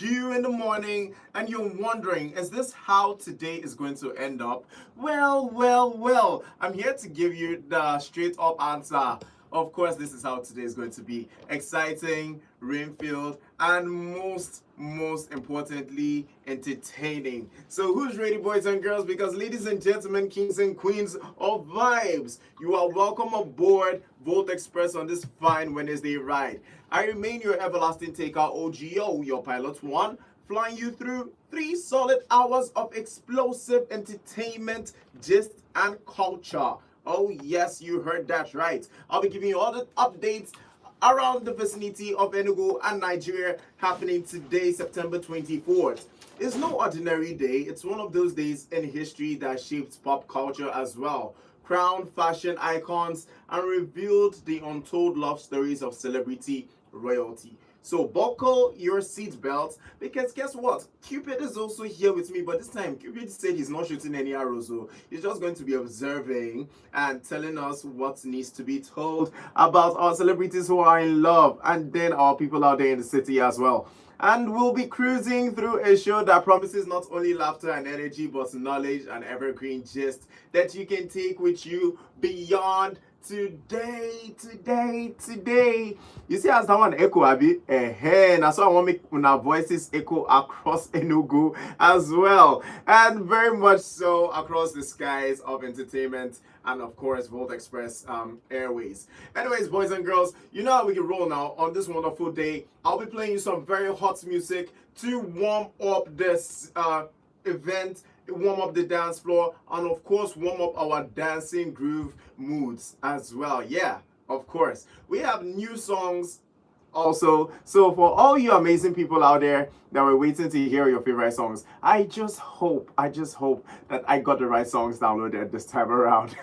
dew in the morning and you're wondering, is this how today is going to end up? Well, I'm here to give you the straight up answer. Of course, this is how today is going to be exciting, rain-filled, and most importantly, entertaining. So who's ready, boys and girls? Because ladies and gentlemen, kings and queens of vibes, you are welcome aboard Volt Express on this fine Wednesday ride. I remain your everlasting taker, OGO, your pilot one, flying you through 3 solid hours of explosive entertainment, gist, and culture. Oh, yes, you heard that right. I'll be giving you all the updates around the vicinity of Enugu and Nigeria happening today, September 24th. It's no ordinary day. It's one of those days in history that shaped pop culture as well, crowned fashion icons, and revealed the untold love stories of celebrity royalty. So buckle your seatbelt because guess what? Cupid is also here with me, but this time Cupid said he's not shooting any arrows, so he's just going to be observing and telling us what needs to be told about our celebrities who are in love and then our people out there in the city as well. And we'll be cruising through a show that promises not only laughter and energy, but knowledge and evergreen gist that you can take with you beyond today. You see, as that one echo, Abi, that's why I want to make our voices echo across Enugu as well, and very much so across the skies of entertainment and of course Volt Express Airways. Anyways, boys and girls, you know how we can roll now on this wonderful day. I'll be playing you some very hot music to warm up this event, warm up the dance floor, and of course warm up our dancing groove moods as well. Yeah, of course we have new songs also. So for all you amazing people out there that were waiting to hear your favorite songs, I just hope that I got the right songs downloaded this time around.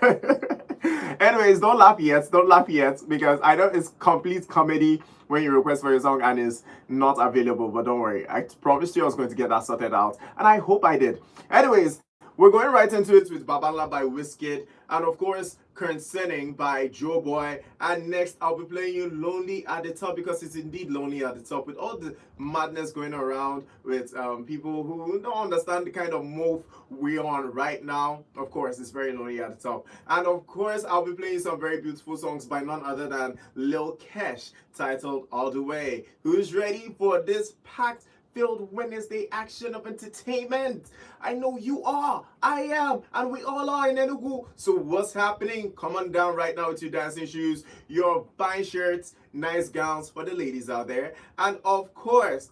Anyways, don't laugh yet because I know it's complete comedy when you request for your song and it's not available, but don't worry, I promised you I was going to get that sorted out and I hope I did. Anyways, we're going right into it with Babala by Wizkid and of course Concerning by Joe Boy. And next I'll be playing you Lonely at the Top because it's indeed lonely at the top with all the madness going around with people who don't understand the kind of move we're on right now. Of course, it's very lonely at the top. And of course, I'll be playing some very beautiful songs by none other than Lil Kesh titled All the Way. Who's ready for this packed filled Wednesday action of entertainment? I know you are, I am, and we all are in Enugu. So what's happening? Come on down right now with your dancing shoes, your fine shirts, nice gowns for the ladies out there. And of course,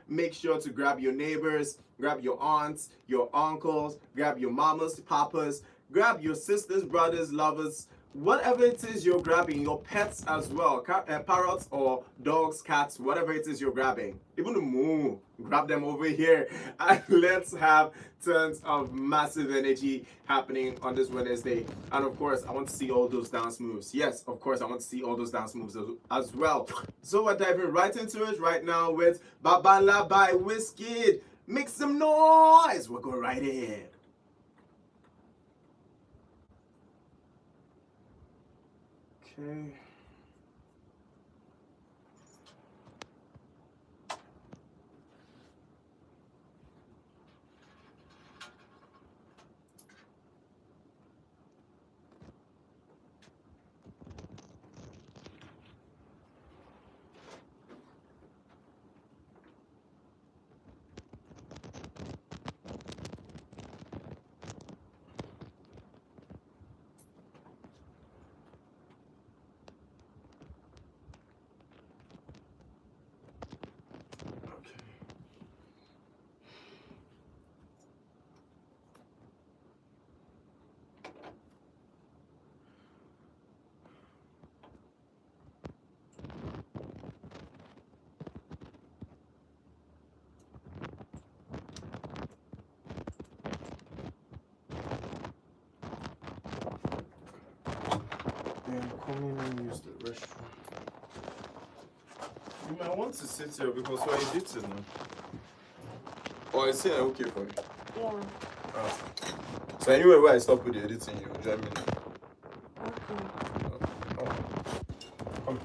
make sure to grab your neighbors, grab your aunts, your uncles, grab your mamas, papas, grab your sisters, brothers, lovers, whatever it is you're grabbing, your pets as well, parrots or dogs, cats, whatever it is you're grabbing, even the moo, grab them over here and let's have tons of massive energy happening on this Wednesday. And of course, I want to see all those dance moves. Yes, of course, I want to see all those dance moves as well. So we're diving right into it right now with Babala by Wizkid. Make some noise. We'll go right in. Okay. I'm coming and use the restroom. You might want to sit here because we're editing now. Or is it okay for you? Yeah. Ah. So anyway, where I stop with the editing, you join me now. Okay. Oh. Come.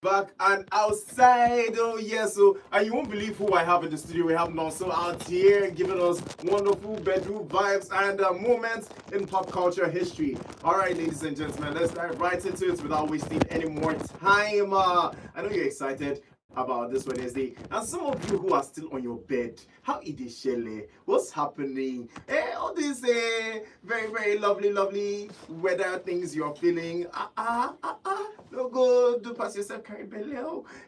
back and outside. Oh yes, so and you won't believe who I have in the studio. We have Nonso out here giving us wonderful bedroom vibes and moments in pop culture history. All right, ladies and gentlemen, let's dive right into it without wasting any more time. I know you're excited about this Wednesday, and some of you who are still on your bed, how is it, Shelley? What's happening? All these very lovely weather things you're feeling. No go do pass yourself carry belly.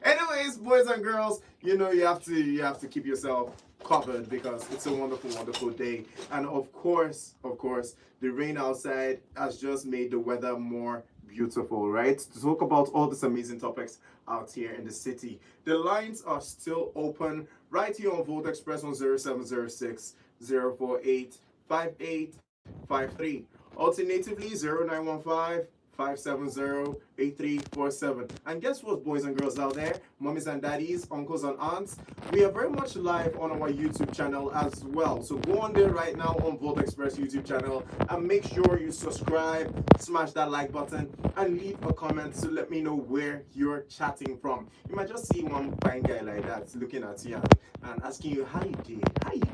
Anyways, boys and girls, you know you have to keep yourself covered because it's a wonderful day. And of course, the rain outside has just made the weather more beautiful, right? To talk about all these amazing topics out here in the city. The lines are still open right here on Volt Express on 0706 048 5853. Alternatively, 0915 570-8347. And guess what, boys and girls out there, mommies and daddies, uncles and aunts, we are very much live on our YouTube channel as well. So go on there right now on Volt Express YouTube channel and make sure you subscribe, smash that like button, and leave a comment to let me know where you're chatting from. You might just see one fine guy like that looking at you and asking you, how you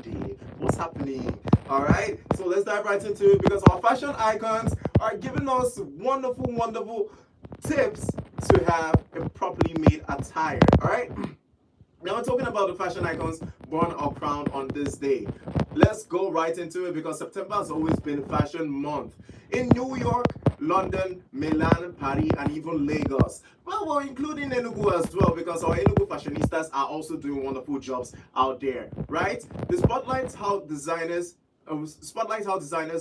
did, what's happening? All right, so let's dive right into it because our fashion icons are giving us wonderful tips to have a properly made attire. All right, now we're talking about the fashion icons born or crowned on this day. Let's go right into it because September has always been fashion month in New York, London, Milan, Paris, and even Lagos. Well, we're including Enugu as well because our Enugu fashionistas are also doing wonderful jobs out there, right? The spotlights how designers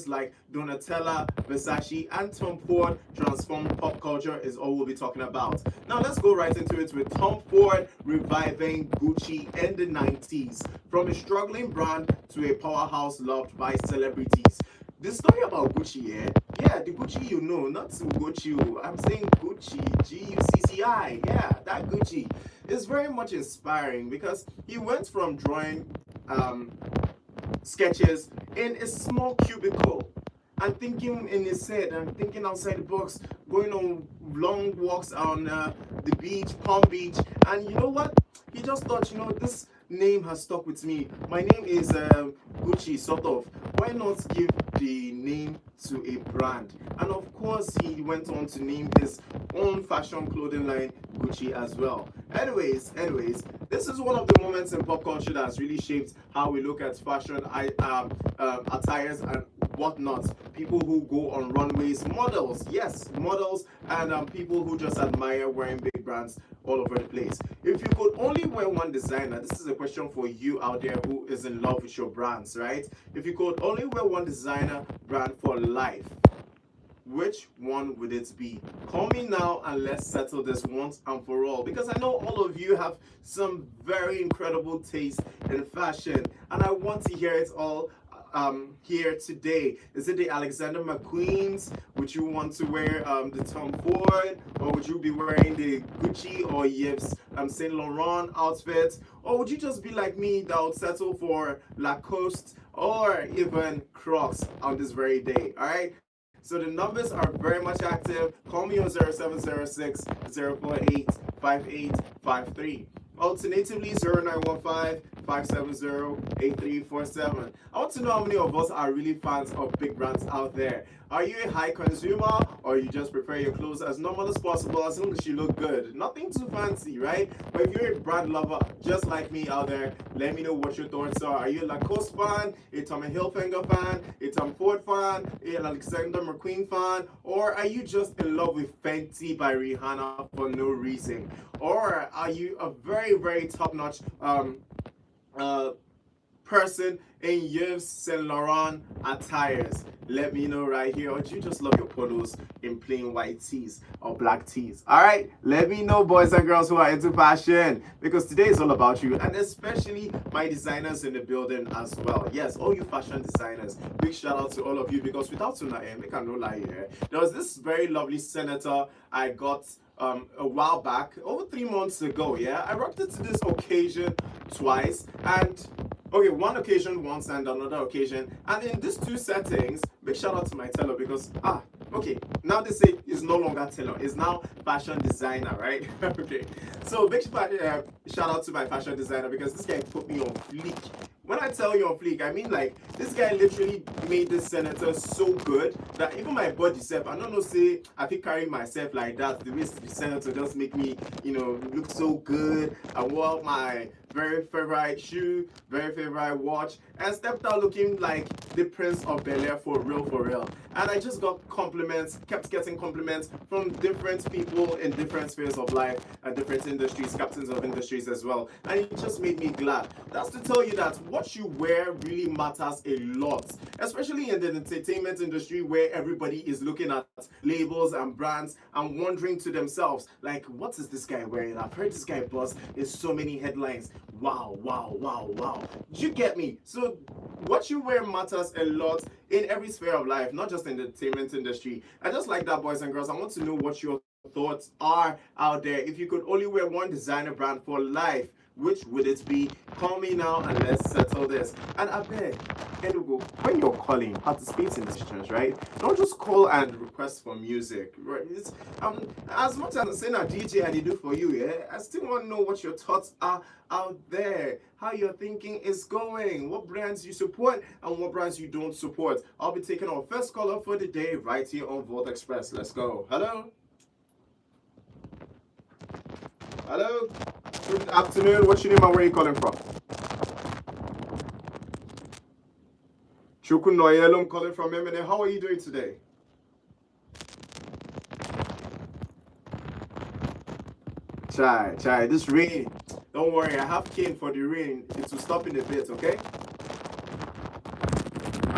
like Donatella, Versace, and Tom Ford transform pop culture is all we'll be talking about. Now let's go right into it with Tom Ford reviving Gucci in the 90s. From a struggling brand to a powerhouse loved by celebrities. The story about Gucci, yeah, the Gucci you know, not Gucci, I'm saying Gucci, Gucci, yeah, that Gucci is very much inspiring because he went from drawing sketches in a small cubicle and thinking in his head and thinking outside the box, going on long walks on the beach, Palm Beach, and you know what? He just thought, you know, this name has stuck with me. My name is Gucci, sort of. Why not give the name to a brand? And of course, he went on to name his own fashion clothing line Gucci as well. Anyways, this is one of the moments in pop culture that has really shaped how we look at fashion attires and whatnot. People who go on runways, models, yes, models, and people who just admire wearing big brands all over the place. If you could only wear one designer, this is a question for you out there who is in love with your brands, right? If you could only wear one designer brand for life, which one would it be? Call me now and let's settle this once and for all because I know all of you have some very incredible taste in fashion and I want to hear it all here today. Is it the Alexander McQueen's? Would you want to wear the Tom Ford, or would you be wearing the Gucci or Yves Saint Laurent outfits, or would you just be like me that would settle for Lacoste or even Crocs on this very day? All right. So the numbers are very much active. Call me on 0706 048 5853. Alternatively, 0915 570-8347. I want to know how many of us are really fans of big brands out there. Are you a high consumer or you just prefer your clothes as normal as possible as long as you look good? Nothing too fancy, right? But if you're a brand lover just like me out there, let me know what your thoughts are. Are you a Lacoste fan, a Tommy Hilfiger fan, a Tom Ford fan, an Alexander McQueen fan, or are you just in love with Fenty by Rihanna for no reason? Or are you a very top-notch person in Yves Saint Laurent attires? Let me know right here. Or do you just love your polos in plain white tees or black tees? All right, let me know, boys and girls who are into fashion, because today is all about you, and especially my designers in the building as well. Yes, all you fashion designers, big shout out to all of you, because without tonight, I can no lie here. There was this very lovely senator I got a while back, over 3 months ago. Yeah, I rocked it to this occasion twice, and okay, one occasion once and another occasion, and in these two settings, big shout out to my tailor, because Okay, now they say it's no longer tailor, it's now fashion designer, right? Okay, so big shout out to my fashion designer because this guy put me on fleek. When I tell you on fleek, I mean like this guy literally made this senator so good that even my body self, I don't know, say I feel carry myself like that. The way the senator just make me, look so good. I wore my very favorite shoe, very favorite watch, and stepped out looking like the Prince of Bel Air for real, for real. And I just got compliments, kept getting compliments from different people in different spheres of life and different industries, captains of industries as well. And it just made me glad. That's to tell you that what you wear really matters a lot, especially in the entertainment industry where everybody is looking at labels and brands and wondering to themselves, like, what is this guy wearing? I've heard this guy buzz in so many headlines. Wow, wow, wow, wow. You get me? So what you wear matters a lot in every sphere of life, not just in the entertainment industry. And just like that, boys and girls, I want to know what your thoughts are out there. If you could only wear one designer brand for life, which would it be? Call me now and let's settle this. And I beg, Enugu, when you're calling, participate in decisions, right? Don't just call and request for music, right? As much as I'm saying a DJ and they do for you, yeah, I still want to know what your thoughts are out there, how your thinking is going, what brands you support and what brands you don't support. I'll be taking our first caller for the day right here on Volt Express. Let's go. Hello. Hello. Good afternoon. What's your name and where are you calling from? Chukunoyel, I'm calling from Emene. How are you doing today? Chai, this rain. Don't worry, I have cane for the rain. It will stop in a bit, okay?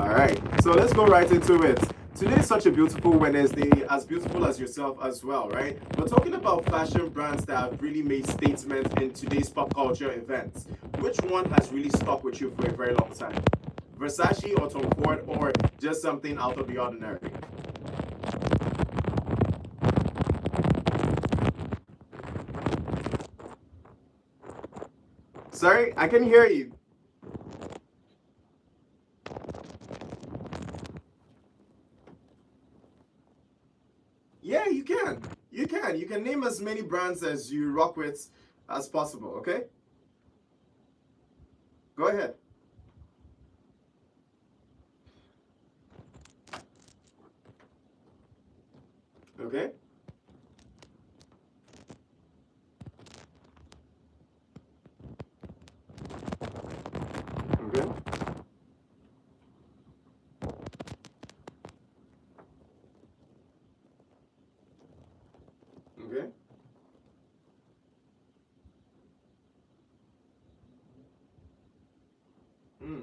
All right, so let's go right into it. Today is such a beautiful Wednesday, as beautiful as yourself as well, right? We're talking about fashion brands that have really made statements in today's pop culture events. Which one has really stuck with you for a very long time? Versace or Tom Ford, or just something out of the ordinary? Sorry, I can hear you. Yeah, you can. You can. You can name as many brands as you rock with as possible, okay? Go ahead. Okay? Okay? Okay? Hmm.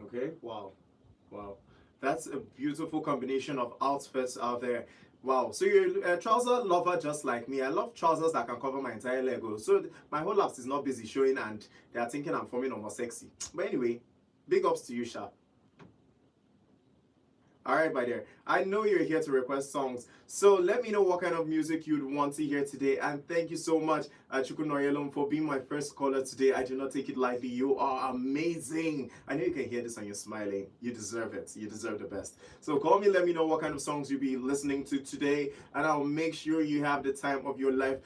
Okay? Wow. Wow. That's a beautiful combination of outfits out there. Wow. So you're a trouser lover just like me. I love trousers that can cover my entire leg. Oh. So my whole laps is not busy showing and they are thinking I'm forming almost sexy. But anyway, big ups to you, Sha. All right, my dear. I know you're here to request songs, so let me know what kind of music you'd want to hear today. And thank you so much, Chukunoyelum, for being my first caller today. I do not take it lightly. You are amazing. I know you can hear this and you're smiling. You deserve it. You deserve the best. So call me, let me know what kind of songs you'll be listening to today, and I'll make sure you have the time of your life.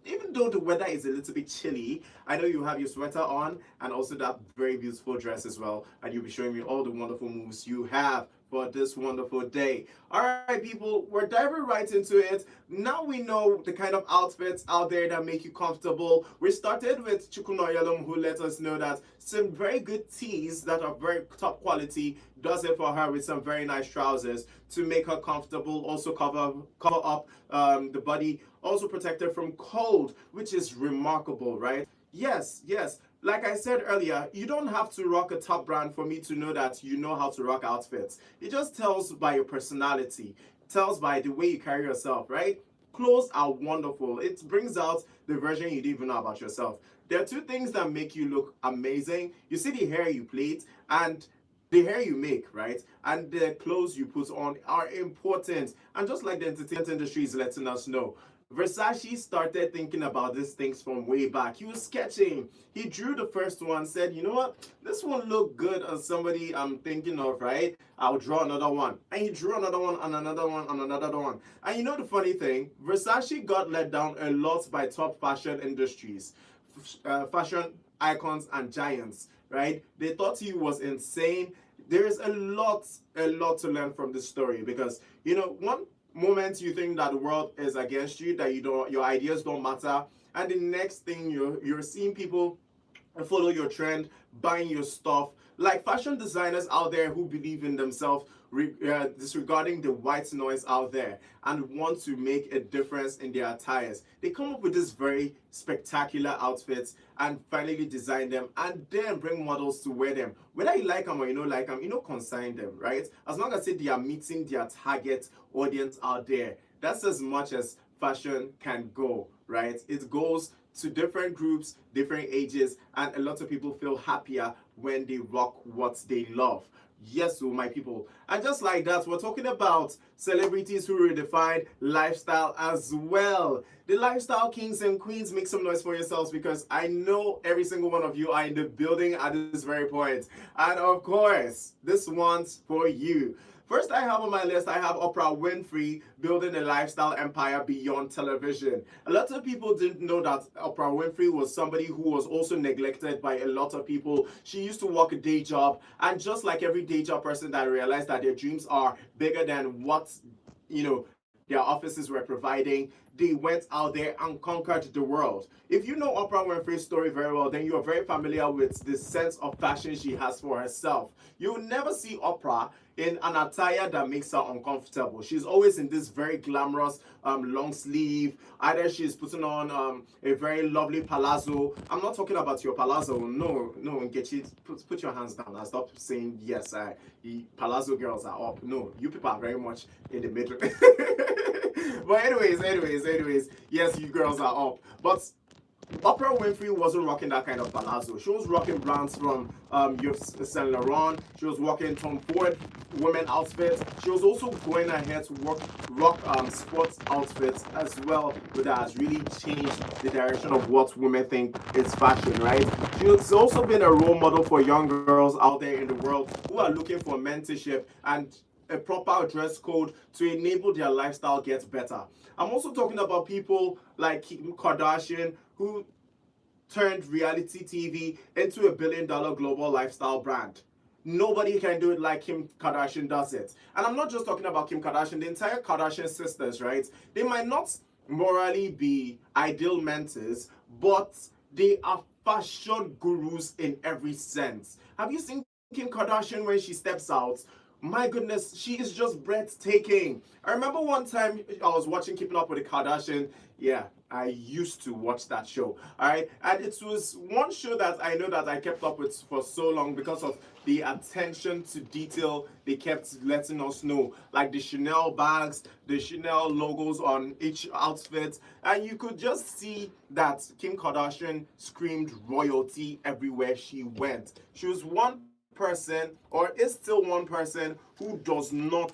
Even though the weather is a little bit chilly, I know you have your sweater on and also that very beautiful dress as well. And you'll be showing me all the wonderful moves you have for this wonderful day. All right, people, we're diving right into it. Now we know the kind of outfits out there that make you comfortable. We started with Chukunoyalum, who let us know that some very good tees that are very top quality does it for her with some very nice trousers to make her comfortable, also cover up the body, also protect her from cold, which is remarkable, right? Yes, yes. Like I said earlier, you don't have to rock a top brand for me to know that you know how to rock outfits. It just tells by your personality, tells by the way you carry yourself, right? Clothes are wonderful. It brings out the version you didn't even know about yourself. There are two things that make you look amazing. You see the hair you plait and the hair you make, right? And the clothes you put on are important. And just like the entertainment industry is letting us know, Versace started thinking about these things from way back. He was sketching. He drew the first one, said, you know what, this one look good on somebody I'm thinking of, right? I'll draw another one. And he drew another one and another one and another one. And you know the funny thing, Versace got let down a lot by top fashion industries, fashion icons and giants, right? They thought he was insane. There is a lot to learn from this story, because you know, one moment you think that the world is against you, that you don't, your ideas don't matter, and the next thing you're seeing people follow your trend, buying your stuff, like fashion designers out there who believe in themselves, disregarding the white noise out there and want to make a difference in their attires. They come up with these very spectacular outfits and finally design them and then bring models to wear them. Whether you like them or you don't like them, you know, consign them, right? As long as they are meeting their target audience out there, that's as much as fashion can go, right? It goes to different groups, different ages, and a lot of people feel happier when they rock what they love. Yes, so my people. And just like that, we're talking about celebrities who redefine lifestyle as well. The lifestyle kings and queens, make some noise for yourselves, because I know every single one of you are in the building at this very point. And of course, this one's for you. First I have on my list, I have Oprah Winfrey building a lifestyle empire beyond television. A lot of people didn't know that Oprah Winfrey was somebody who was also neglected by a lot of people. She used to work a day job, and just like every day job person that realized that their dreams are bigger than what, you know, their offices were providing, they went out there and conquered the world. If you know Oprah Winfrey's story very well, then you are very familiar with the sense of fashion she has for herself. You'll never see Oprah in an attire that makes her uncomfortable. She's always in this very glamorous long sleeve. Either she's putting on a very lovely palazzo. I'm not talking about your palazzo. No, Nkechi, put your hands down and stop saying yes. Palazzo girls are up. No, you people are very much in the middle. But anyways, yes, you girls are up. But Oprah Winfrey wasn't rocking that kind of palazzo. She was rocking brands from Yves Saint Laurent. She was rocking Tom Ford women outfits. She was also going ahead to rock sports outfits as well, but that has really changed the direction of what women think is fashion, right? She has also been a role model for young girls out there in the world who are looking for mentorship and a proper dress code to enable their lifestyle gets better. I'm also talking about people like Kim Kardashian, who turned reality TV into a $1 billion global lifestyle brand. Nobody can do it like Kim Kardashian does it. And I'm not just talking about Kim Kardashian, the entire Kardashian sisters, right? They might not morally be ideal mentors, but they are fashion gurus in every sense. Have you seen Kim Kardashian when she steps out? My goodness, she is just breathtaking. I remember one time I was watching Keeping Up with the Kardashians. Yeah, I used to watch that show. All right, and it was one show that I know that I kept up with for so long because of the attention to detail they kept letting us know, like the Chanel bags, the Chanel logos on each outfit, and you could just see that Kim Kardashian screamed royalty everywhere she went. She was one person, or is still one person, who does not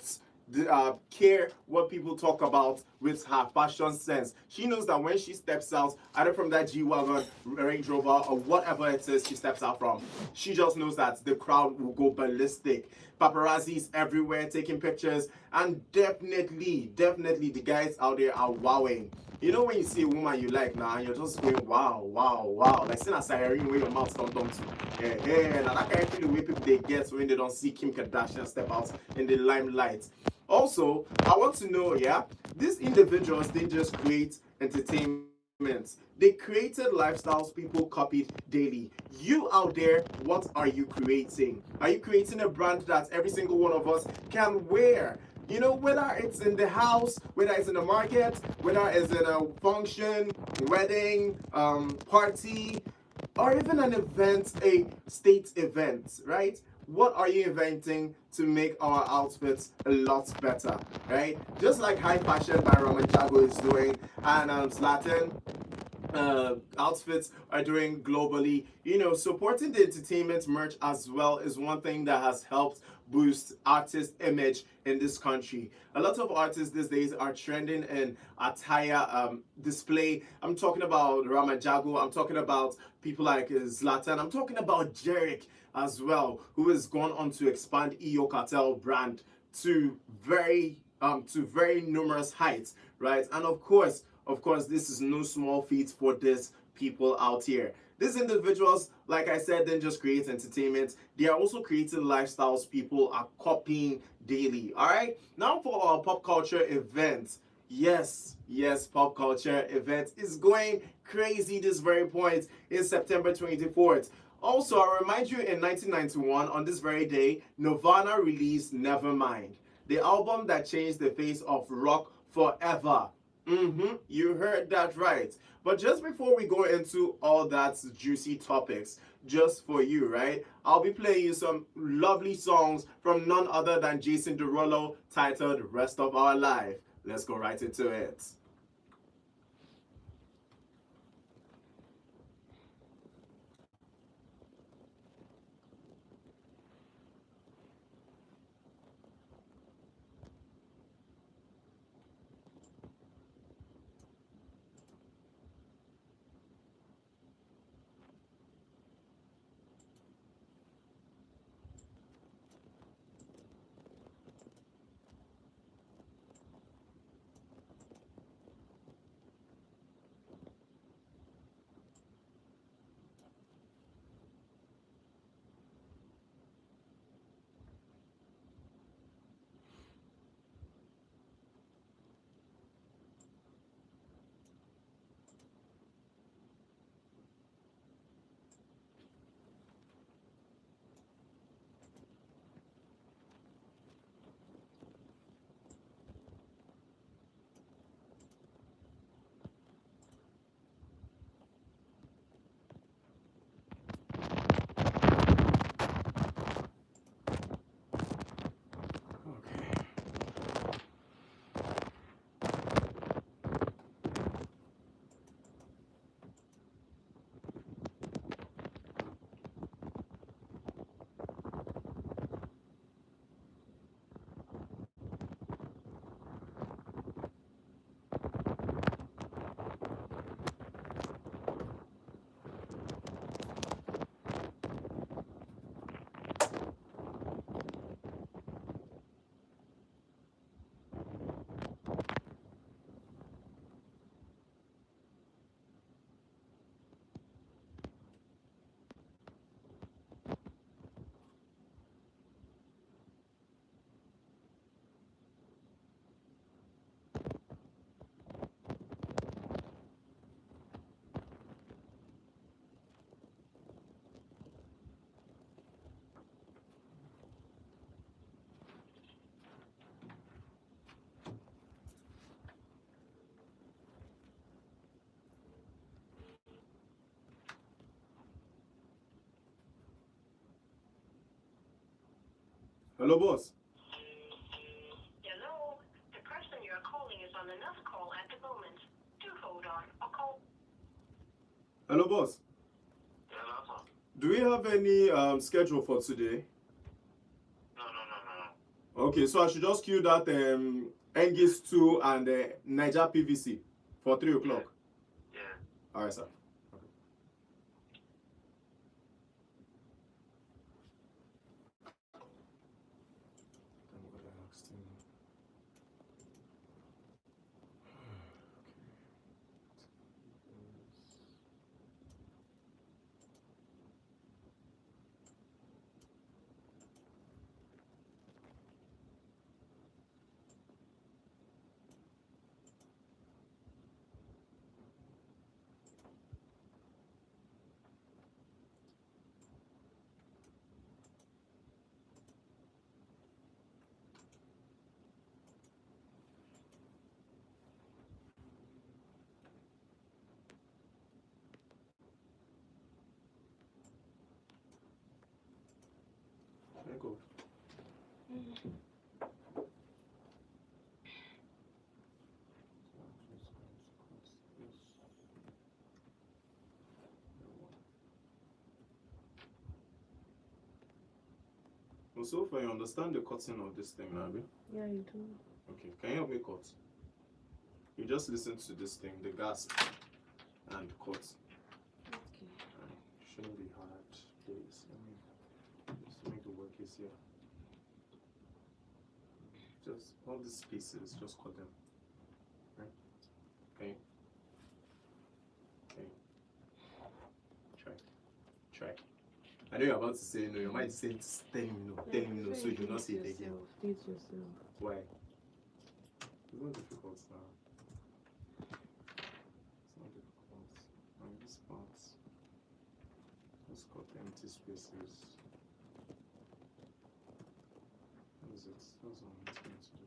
care what people talk about with her fashion sense. She knows that when she steps out, either from that G-Wagon, Range Rover, or whatever it is she steps out from, she just knows that the crowd will go ballistic. Paparazzis everywhere taking pictures, and definitely the guys out there are wowing. You know when you see a woman you like now, and you're just going, wow, like seeing a siren where your mouth don't to. Yeah, now that kind of feeling the way people they get when they don't see Kim Kardashian step out in the limelight. Also, I want to know, yeah, these individuals didn't just create entertainment. They created lifestyles people copied daily. You out there, what are you creating? Are you creating a brand that every single one of us can wear? You know, whether it's in the house, whether it's in the market, whether it's in a function, wedding, party, or even an event, a state event, right? What are you inventing to make our outfits a lot better, right? Just like High Fashion by Roman Chago is doing, and Zlatan, outfits are doing globally. Supporting the entertainment merch as well is one thing that has helped boost artist image in this country. A lot of artists these days are trending in attire display. I'm talking about Ramajago. I'm talking about people like Zlatan. I'm talking about Jerick as well, who has gone on to expand EO Cartel brand to very numerous heights, right? And of course, this is no small feat for these people out here. These individuals, like I said, didn't just create entertainment, they are also creating lifestyles people are copying daily. All right, now for our pop culture event. Yes, pop culture event is going crazy this very point in September 24th. Also, I remind you, in 1991, on this very day, Nirvana released Nevermind, the album that changed the face of rock forever. You heard that right. But just before we go into all that juicy topics, just for you, right? I'll be playing you some lovely songs from none other than Jason Derulo, titled Rest of Our Life. Let's go right into it. Okay. Hello, boss. Hello, the person you're calling is on another call at the moment. Do hold on. I'll call. Hello, boss. Hello? Do we have any schedule for today? No. Okay, so I should just cue that Engis 2 and Niger PVC for 3 o'clock. Yeah. All right, sir. Thank God. Also, if you understand the cutting of this thing, Abby. Yeah, you do. Okay, can you help me cut? You just listen to this thing, the gas, and cut. Okay. Shouldn't be hard, please. Just make the work easier. Just all these pieces, just cut them. Right? Okay. Okay. Try. I know you're about to say no. You might say, tell him no. Tell him no, so you do not say it again. Do it yourself. Why? It's not difficult now. It's not difficult. On this part, let's cut empty spaces. What is it? That's what I'm trying to do.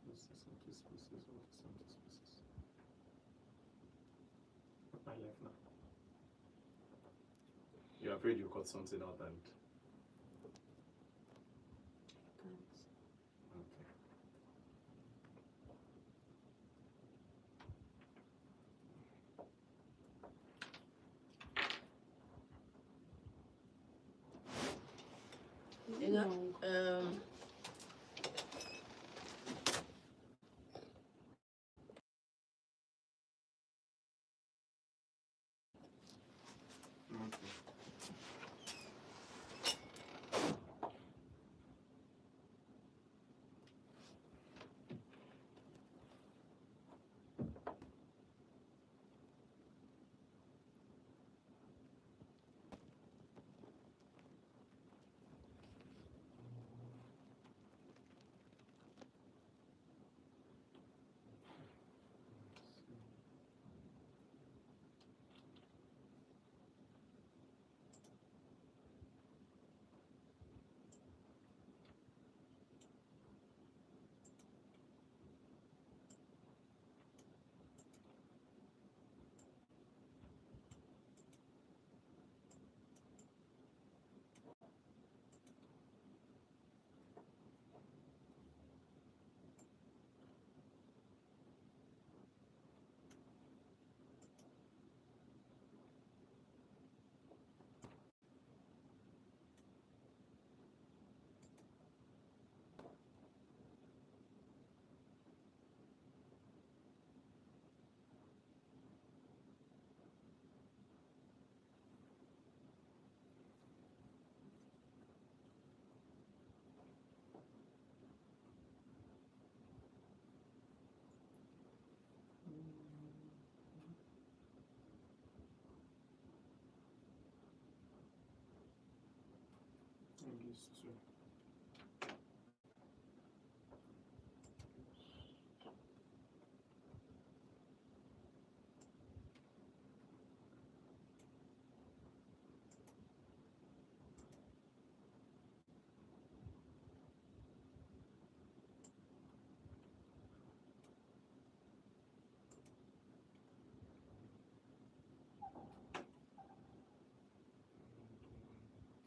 What's this empty spaces? What is empty spaces? My life now. You're afraid you cut something out and Can't. okay. Okay. And these two.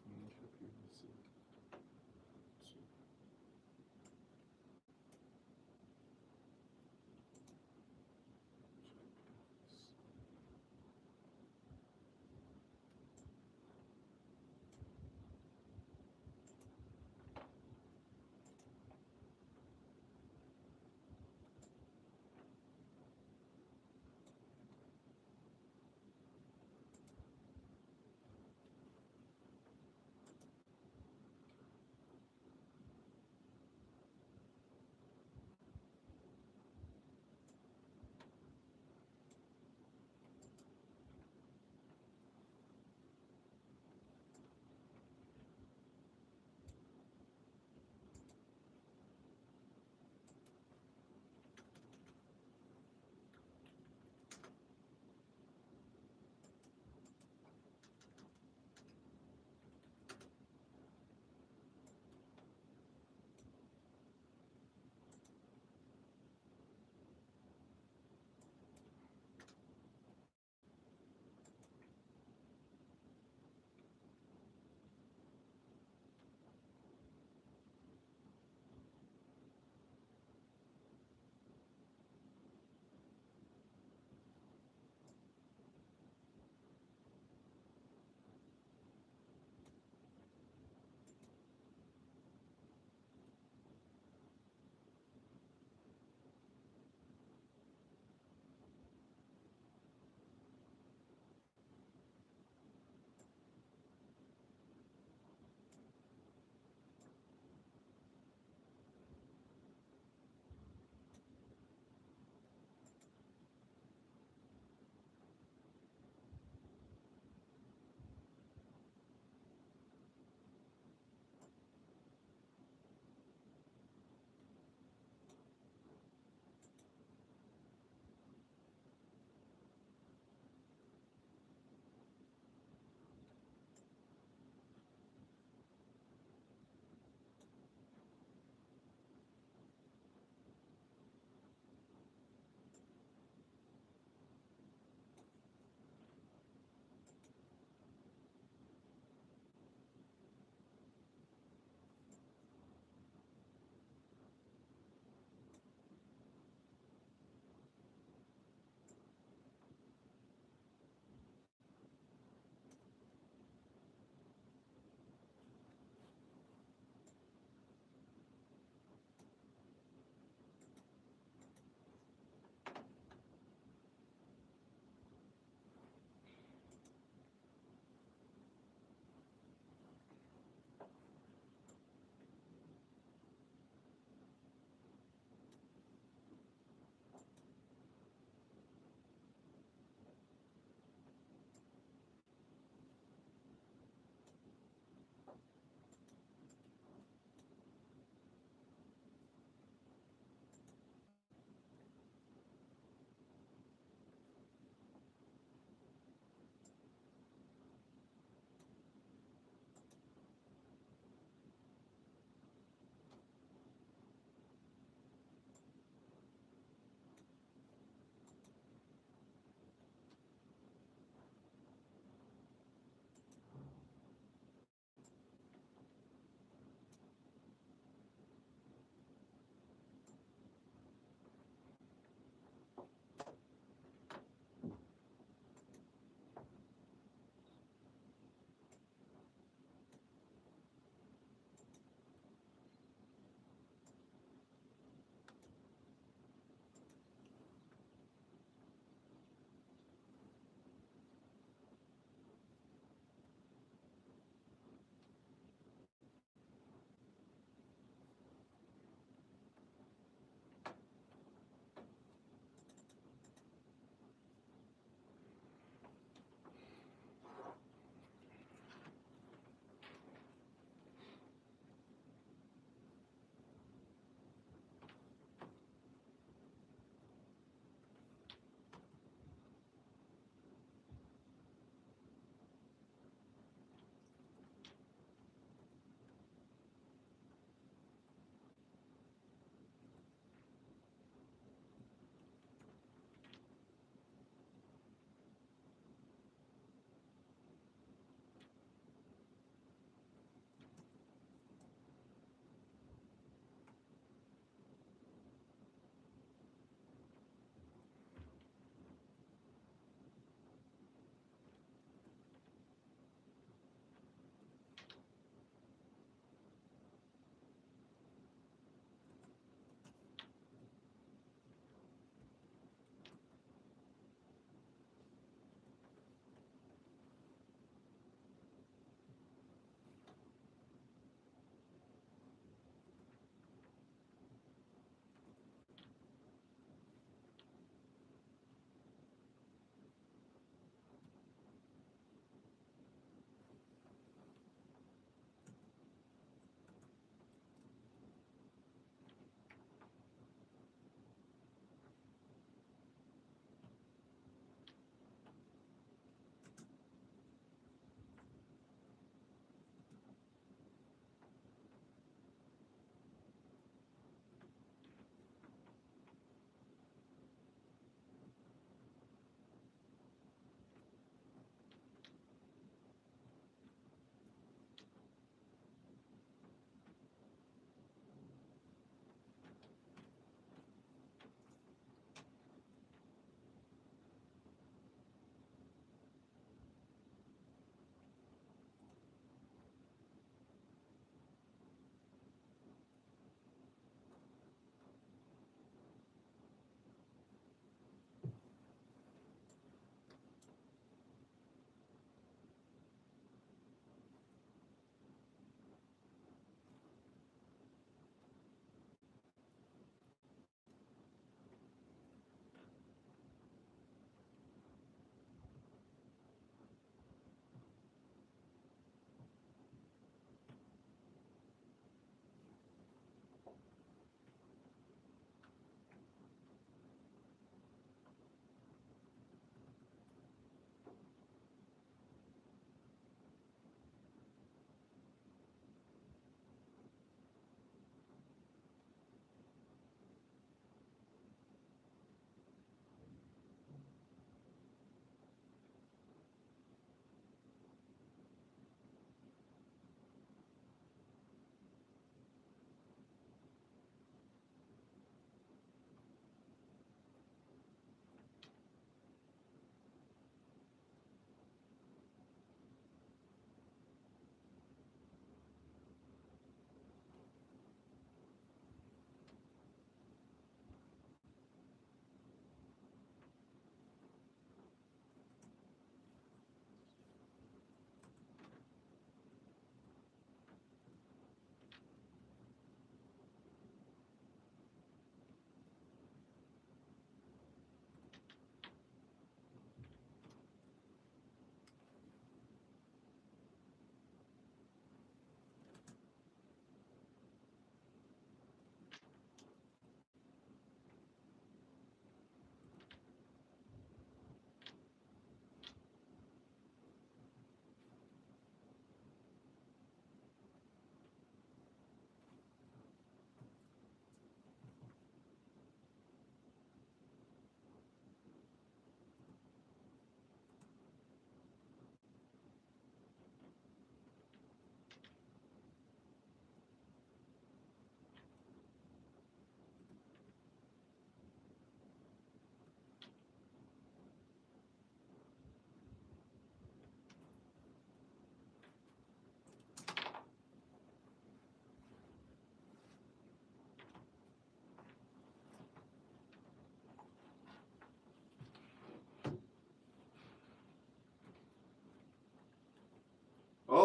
Commercial PVC.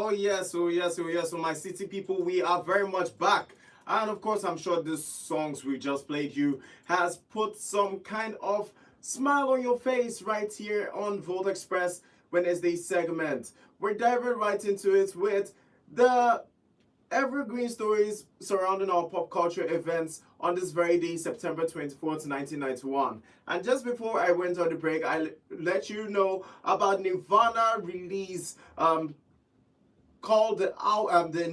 Oh yes, oh yes, oh yes. So my city people, we are very much back. And of course, I'm sure these songs we just played you has put some kind of smile on your face right here on Volt Express Wednesday segment. We're diving right into it with the evergreen stories surrounding our pop culture events on this very day, September 24th, 1991. And just before I went on the break, I let you know about Nirvana release called the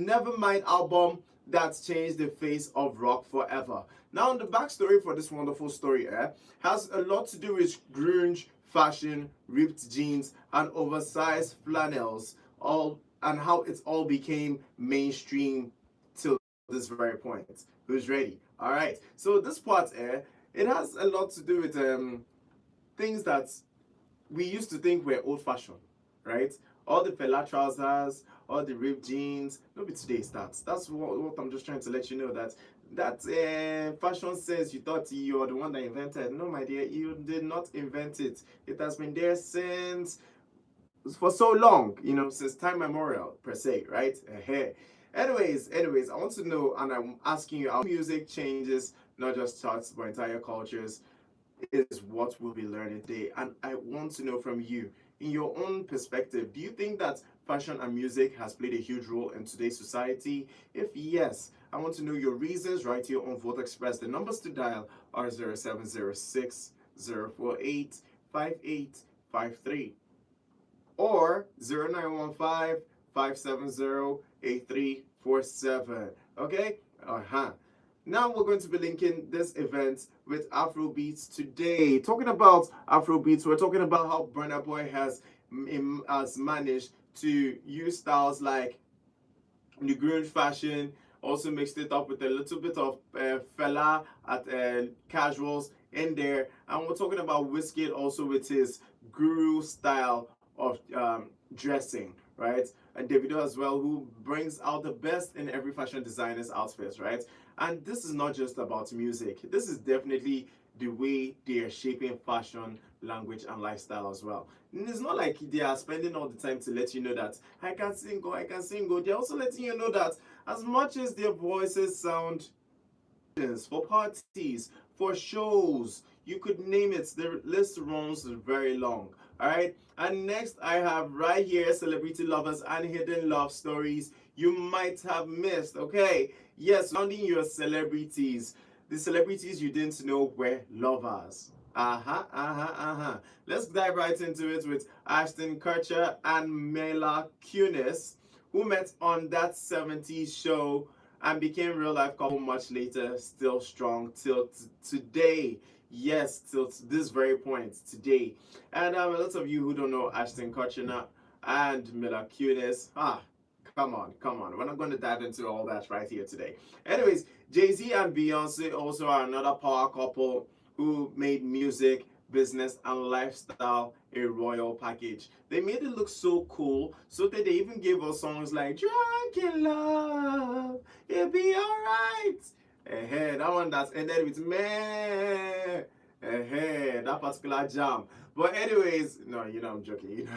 Nevermind album that's changed the face of rock forever. Now, the backstory for this wonderful story has a lot to do with grunge fashion, ripped jeans, and oversized flannels, all and how it all became mainstream till this very point. Who's ready? All right. So this part, it has a lot to do with things that we used to think were old-fashioned, right? All the fella trousers, all the ripped jeans. Nobody today starts. That's what I'm just trying to let you know that fashion says you thought you're the one that invented. No, my dear, you did not invent it. It has been there since for so long, since time memorial per se, right? Anyways, I want to know, and I'm asking you, how music changes not just charts but entire cultures is what we'll be learning today. And I want to know from you, in your own perspective, do you think that fashion and music has played a huge role in today's society? If yes, I want to know your reasons right here on Vote Express. The numbers to dial are 0706 048 5853 or 0915 570 8347. Okay? Now we're going to be linking this event with Afrobeats today. Talking about Afrobeats, we're talking about how Burna Boy has managed to use styles like the grunge fashion, also mixed it up with a little bit of fella at casuals in there. And we're talking about Wizkid also with his guru style of dressing, right? And Davido as well, who brings out the best in every fashion designer's outfits, right? And this is not just about music. This is definitely the way they are shaping fashion, language, and lifestyle as well. And it's not like they are spending all the time to let you know that I can sing, I can sing. They're also letting you know that as much as their voices sound for parties, for shows, you could name it. The list runs very long. All right. And next, I have right here celebrity lovers and hidden love stories you might have missed. Okay. Yes, surrounding your celebrities, the celebrities you didn't know were lovers. Let's dive right into it with Ashton Kutcher and Mila Kunis, who met on that 70s show and became real life couple much later, still strong till today. Yes, till this very point today. And a lot of you who don't know Ashton Kutcher and Mila Kunis, come on. We're not going to dive into all that right here today. Anyways, Jay-Z and Beyonce also are another power couple who made music, business, and lifestyle a royal package. They made it look so cool, so that they even gave us songs like Drunk in Love, It'll Be Alright. That one that's ended with meh. That particular jam. But anyways, no, I'm joking,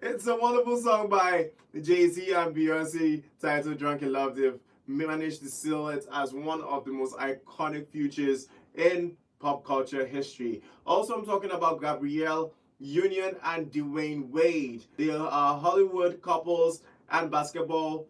It's a wonderful song by Jay-Z and Beyonce titled Drunk in Love. They've managed to seal it as one of the most iconic features in pop culture history. Also, I'm talking about Gabrielle Union and Dwayne Wade. They are Hollywood couples, and basketball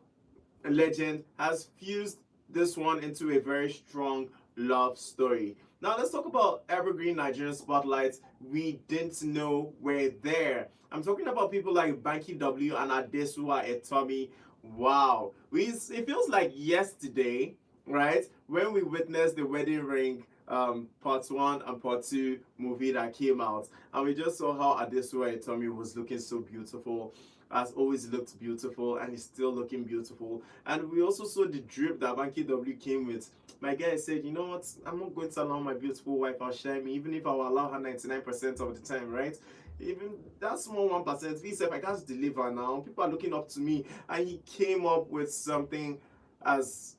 legend has fused this one into a very strong love story. Now let's talk about evergreen Nigerian spotlights we didn't know were there. I'm talking about people like Banky W and Adesua Etomi. Wow, it feels like yesterday, right, when we witnessed the Wedding Ring part 1 and part 2 movie that came out, and we just saw how Adesua Etomi was looking so beautiful, has always looked beautiful, and is still looking beautiful. And we also saw the drip that Banky W came with. My guy said, you know what, I'm not going to allow my beautiful wife outshine me, even if I will allow her 99% of the time, right? Even that small 1%, we said I can't deliver now. People are looking up to me, and he came up with something as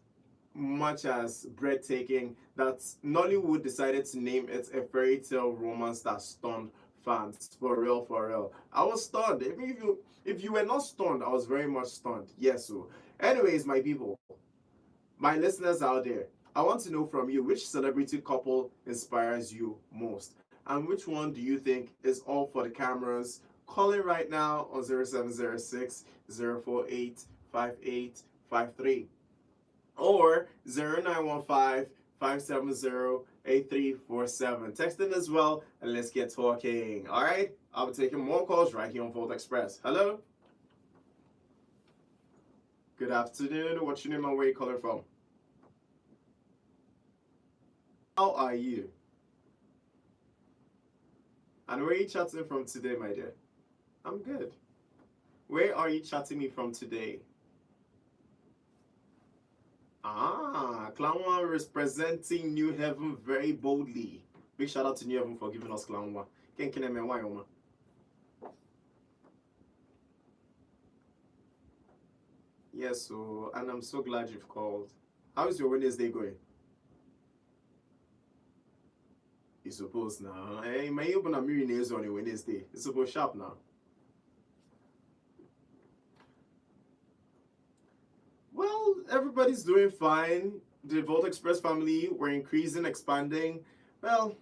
much as breathtaking that Nollywood decided to name it a fairy tale romance that stunned fans. For real, for real. I was stunned. If you were not stunned, I was very much stunned. Yes, so anyways, my people, my listeners out there, I want to know from you which celebrity couple inspires you most, and which one do you think is all for the cameras? Call in right now on 0706 048 5853 or 0915 570 8347. Text in as well and let's get talking. All right, I'll be taking more calls right here on Volt Express. Hello. Good afternoon. What's your name and where you calling from? How are you? And where are you chatting from today, my dear? I'm good. Where are you chatting me from today? Clown One representing New Heaven very boldly. Big shout out to New Heaven for giving us Clown One. Yes, so, and I'm so glad you've called. How is your Wednesday going? You suppose now. Hey, may you open a mirror on your Wednesday? It's supposed sharp now. Well, everybody's doing fine. The Volt Express family, we're increasing, expanding. Well,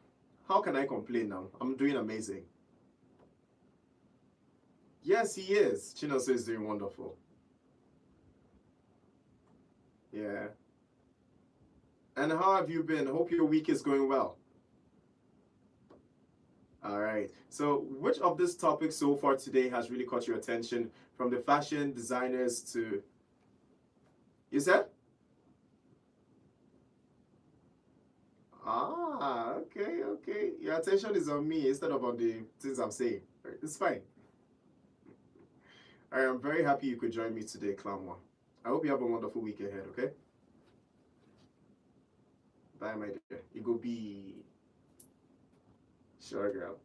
how can I complain now? I'm doing amazing. Yes, he is. Chinoso is doing wonderful. Yeah. And how have you been? Hope your week is going well. All right. So, which of these topics so far today has really caught your attention, from the fashion designers to... You said? Okay. Your attention is on me instead of on the things I'm saying. It's fine. I am very happy you could join me today, Clamwa. I hope you have a wonderful week ahead, okay? Bye, my dear. You go be... Sure, girl.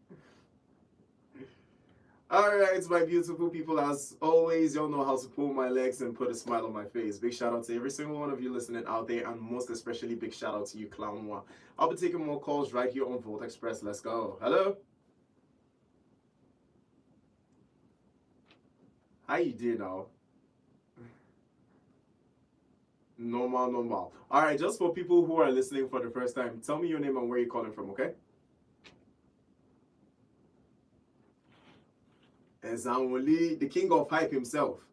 Alright, my beautiful people, as always, y'all know how to pull my legs and put a smile on my face. Big shout out to every single one of you listening out there, and most especially big shout out to you, Clown One. I'll be taking more calls right here on Volt Express. Let's go. Hello? How you doing now? Normal. Alright, just for people who are listening for the first time, tell me your name and where you're calling from, okay? Ezanwoli, the king of hype himself.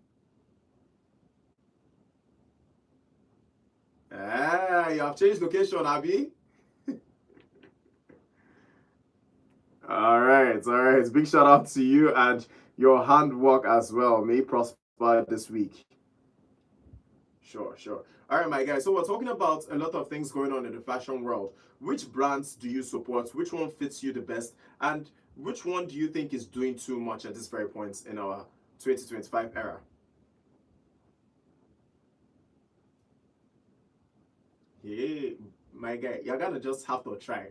Ah, you have changed location, Abby. All right. Big shout out to you and your handwork as well. May prosper this week. Sure. All right, my guys. So we're talking about a lot of things going on in the fashion world. Which brands do you support? Which one fits you the best? And which one do you think is doing too much at this very point in our 2025 era? Hey, my guy, you're gonna just have to try.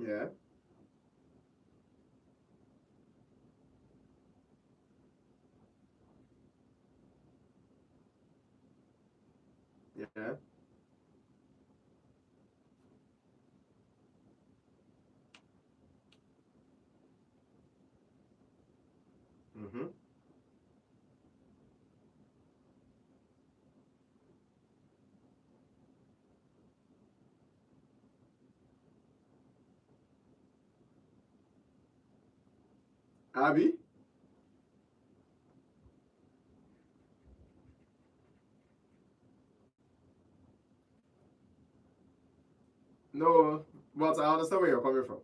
Yeah. Yeah. Mm-hmm. Abby? No, but I understand where you're coming from.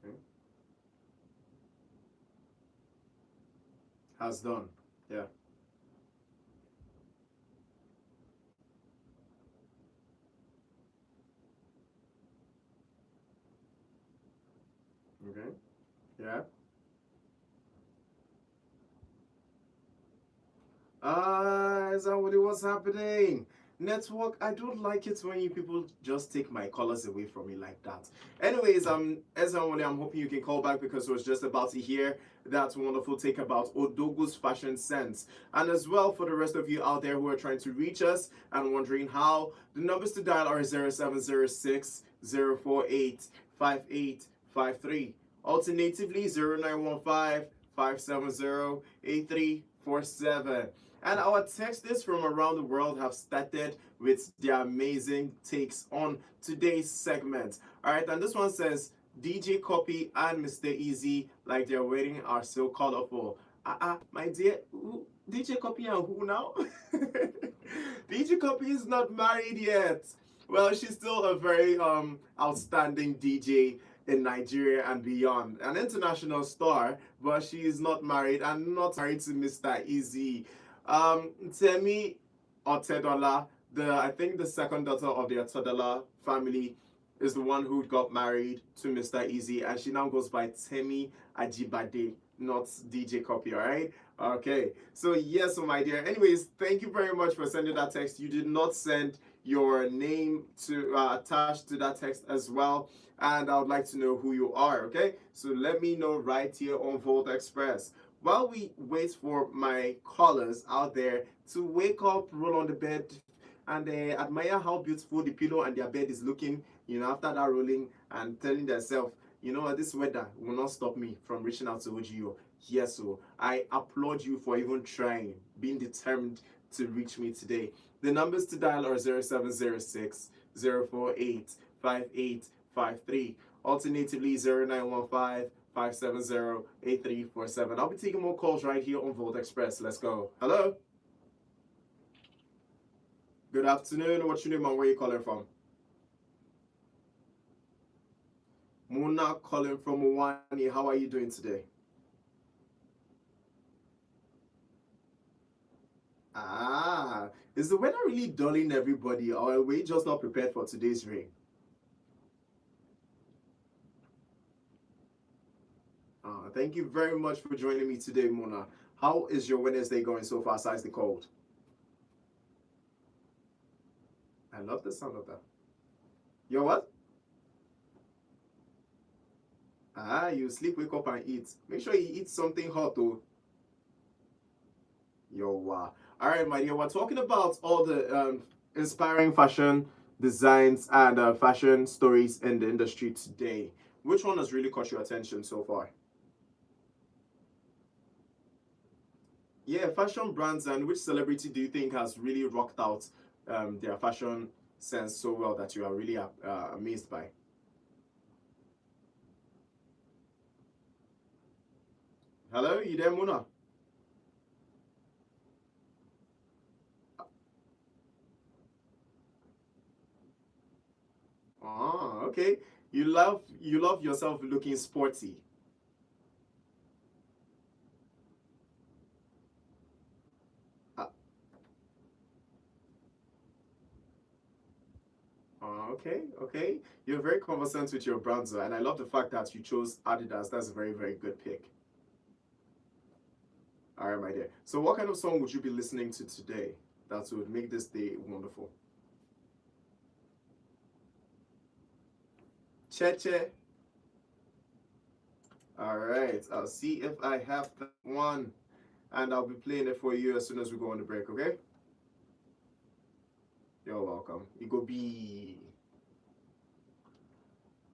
Okay. Has done. Yeah. Okay. Yeah. Is that what it was happening? Network, I don't like it when you people just take my colors away from me like that. Anyways, Ezanwole, I'm hoping you can call back because I was just about to hear that wonderful take about Odogu's fashion sense. And as well, for the rest of you out there who are trying to reach us and wondering how, the numbers to dial are 0706 048 5853. Alternatively, 0915 570 8347. And our texters from around the world have started with their amazing takes on today's segment. All right, and this one says DJ Copy and Mr. Easy, like their wedding, are so colorful. My dear, DJ Copy and who now? DJ Copy is not married yet. Well, she's still a very outstanding DJ in Nigeria and beyond. An international star, but she is not married and not married to Mr. Easy. Temi Otedola, I think the second daughter of the Otedola family, is the one who got married to Mr. Easy, and she now goes by Temi Ajibade, not DJ Copy, all right? Okay, so yes, my dear. Anyways, thank you very much for sending that text. You did not send your name to attached to that text as well, and I would like to know who you are, okay? So let me know right here on Volt Express. While we wait for my callers out there to wake up, roll on the bed, and admire how beautiful the pillow and their bed is looking, after that rolling, and telling themselves, this weather will not stop me from reaching out to OGO. Yes, so I applaud you for even trying, being determined to reach me today. The numbers to dial are 0706 048 5853. Alternatively, 0915 570 8347. I'll be taking more calls right here on Volt Express. Let's go. Hello. Good afternoon. What's your name and where you calling from? Muna calling from Mwani. How are you doing today? Is the weather really dulling everybody, or are we just not prepared for today's rain? Thank you very much for joining me today, Mona. How is your Wednesday going so far, besides the cold? I love the sound of that. You're what? You sleep, wake up, and eat. Make sure you eat something hot, though. All right, my dear. We're talking about all the inspiring fashion designs and fashion stories in the industry today. Which one has really caught your attention so far? Yeah, fashion brands, and which celebrity do you think has really rocked out their fashion sense so well that you are really amazed by? Hello, you there, Muna? Okay. You love yourself looking sporty. Okay. You're very conversant with your brands, and I love the fact that you chose Adidas. That's a very, very good pick. All right, my dear. So what kind of song would you be listening to today that would make this day wonderful? Cheche. All right. I'll see if I have that one, and I'll be playing it for you as soon as we go on the break, okay? You're welcome. You go be.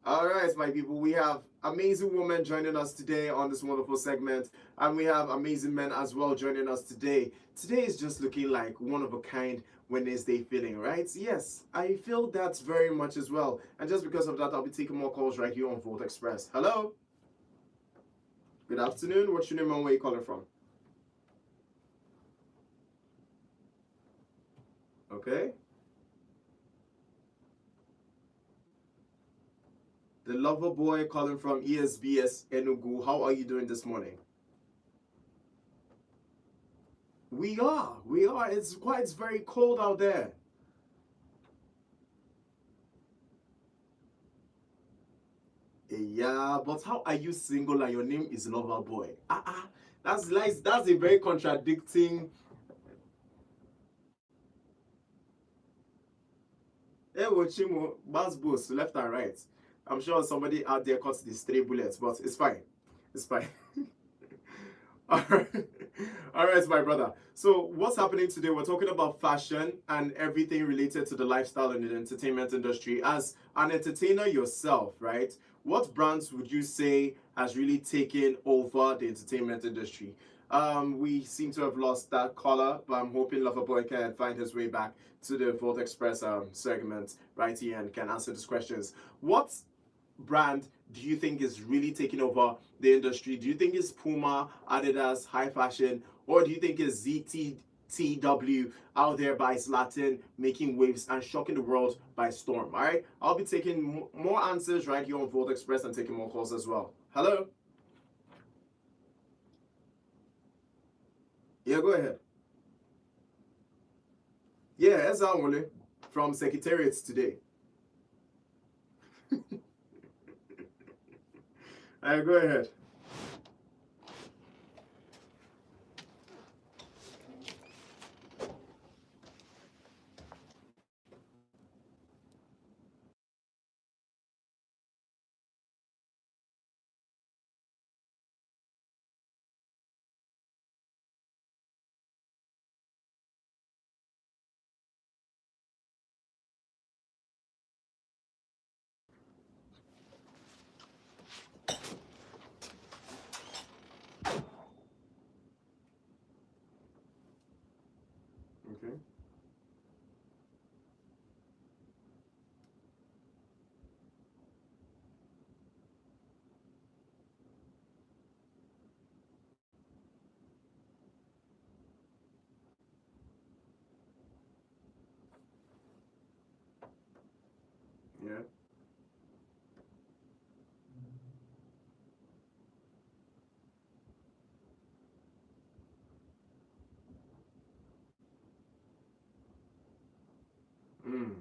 All right, my people, we have amazing women joining us today on this wonderful segment, and we have amazing men as well joining us today. Today is just looking like one of a kind Wednesday feeling, right? Yes, I feel that very much as well. And just because of that, I'll be taking more calls right here on Volt Express. Hello. Good afternoon. What's your name and where you calling from? Okay. The lover boy calling from ESBS Enugu. How are you doing this morning? We are. It's very cold out there. Yeah, but how are you single and your name is lover boy? That's nice. That's a very contradicting. Chimo, Buzz boost left and right. I'm sure somebody out there caught the stray bullets, but it's fine. It's fine. All right. All right, my brother. So, what's happening today? We're talking about fashion and everything related to the lifestyle and the entertainment industry. As an entertainer yourself, right? What brands would you say has really taken over the entertainment industry? We seem to have lost that caller, but I'm hoping Loverboy can find his way back to the Volt Express segment right here and can answer these questions. What brand do you think is really taking over the industry? Do you think it's Puma, Adidas, high fashion, or do you think it's ZTW out there by Latin making waves and shocking the world by storm? All right, I'll be taking more answers right here on Volt Express and taking more calls as well. Hello. Yeah, go ahead. Yeah, Ezra from Secretariat today. All right, go ahead. Okay. Yeah. Mm.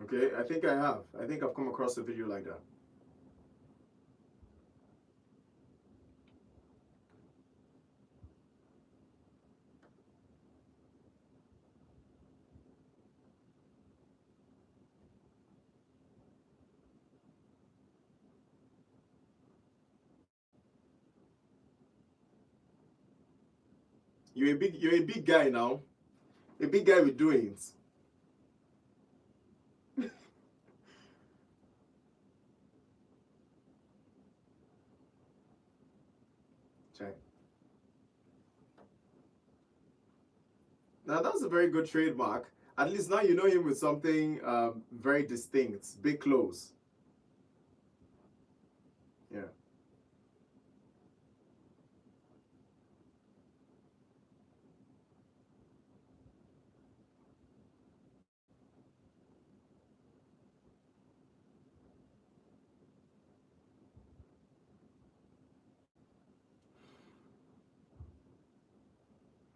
Okay, I think I have. I think I've come across a video like that. You're a big guy now. A big guy with doings. Check. Now that's a very good trademark. At least now you know him with something very distinct. Big clothes. Yeah.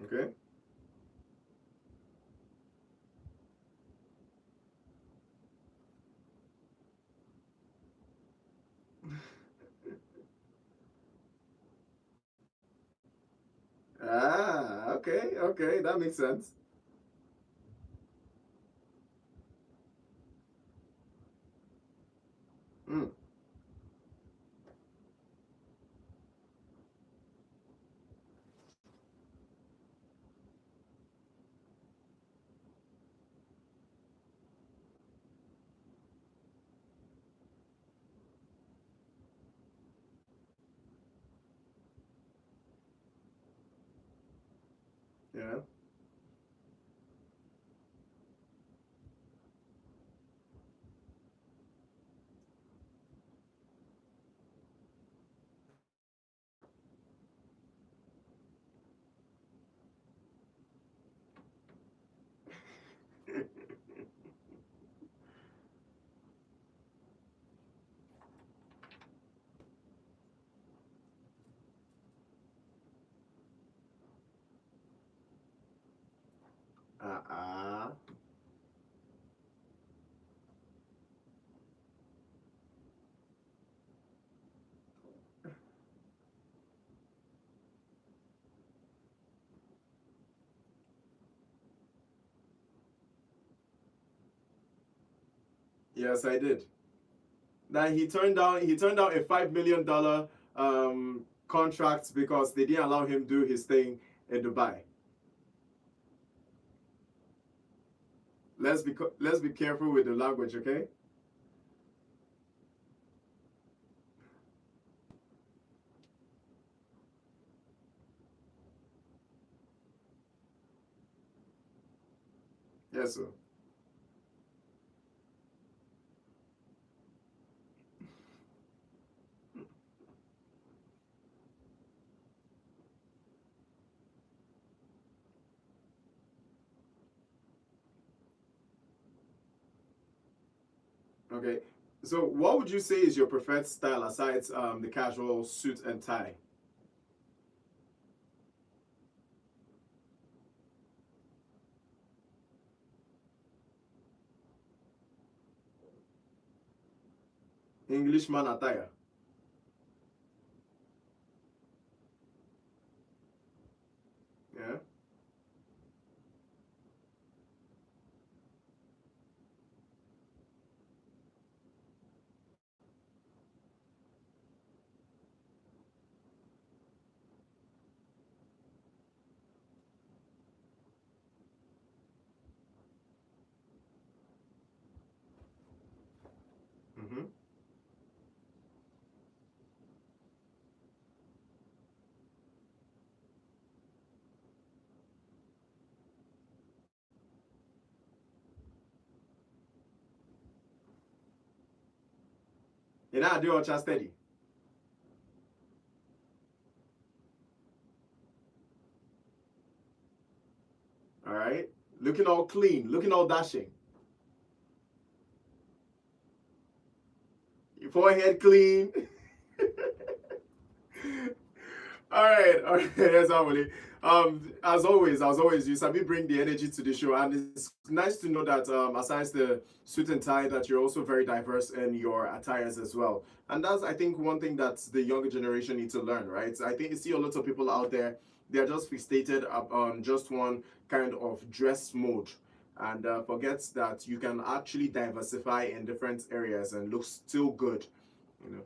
Okay. Ah, okay, okay, that makes sense. Mm, yeah. Yes, I did. That he turned down a $5 million contract because they didn't allow him do his thing in Dubai. Let's be careful with the language, okay? Yes, sir. Okay. So, what would you say is your preferred style aside the casual suit and tie? Englishman attire. Yeah. Mm-hmm. You know, I do all steady. All right. Looking all clean, looking all dashing. Your forehead clean. All right, that's Emily. As always, you Sabi bring the energy to the show, and it's nice to know that aside the suit and tie, that you're also very diverse in your attires as well. And that's, I think, one thing that the younger generation need to learn, right? I think you see a lot of people out there, they're just fixated on just one kind of dress mode, and forgets that you can actually diversify in different areas and look still good, you know.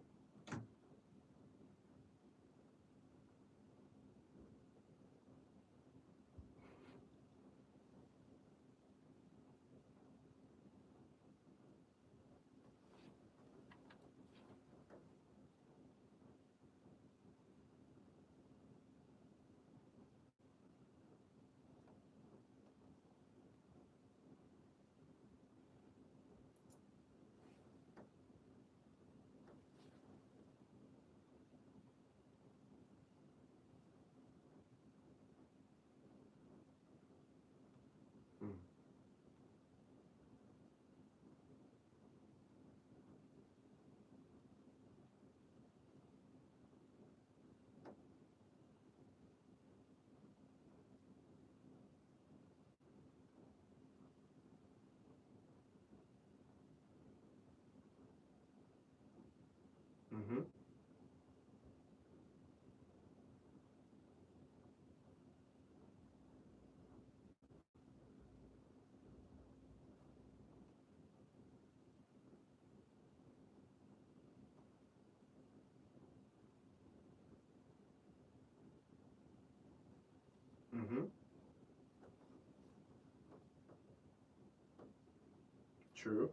Mm-hmm. Mm-hmm. True.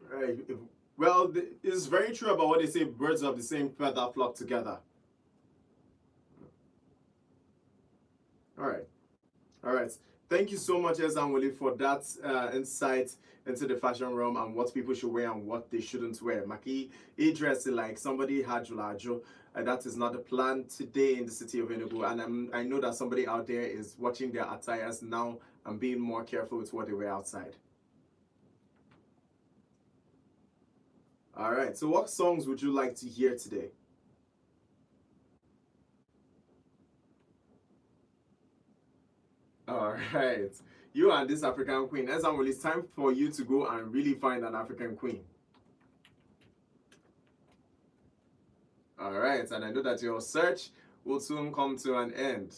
Right. Well, it's very true about what they say, birds of the same feather flock together. All right. All right. Thank you so much, Ezanwili, for that insight into the fashion realm and what people should wear and what they shouldn't wear. Maki, dressing like somebody had julajo. That is not the plan today in the city of Enugu. And I know that somebody out there is watching their attires now and being more careful with what they wear outside. All right. So, what songs would you like to hear today? All right. You and this African queen. Example, it's time for you to go and really find an African queen. All right, and I know that your search will soon come to an end.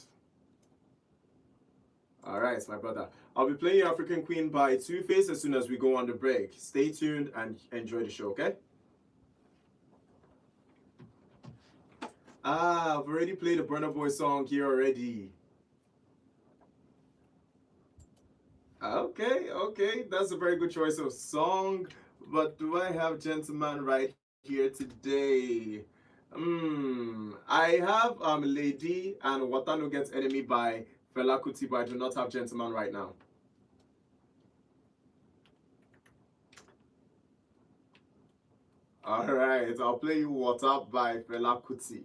All right, my brother. I'll be playing African Queen by Two Face as soon as we go on the break. Stay tuned and enjoy the show, okay? I've already played a Burna Boy song here already. Okay, that's a very good choice of song. But do I have Gentleman right here today? I have Lady and Watano Gets Enemy by Fela Kuti, but I do not have Gentleman right now. All right, I'll play you Water by Fela Kuti.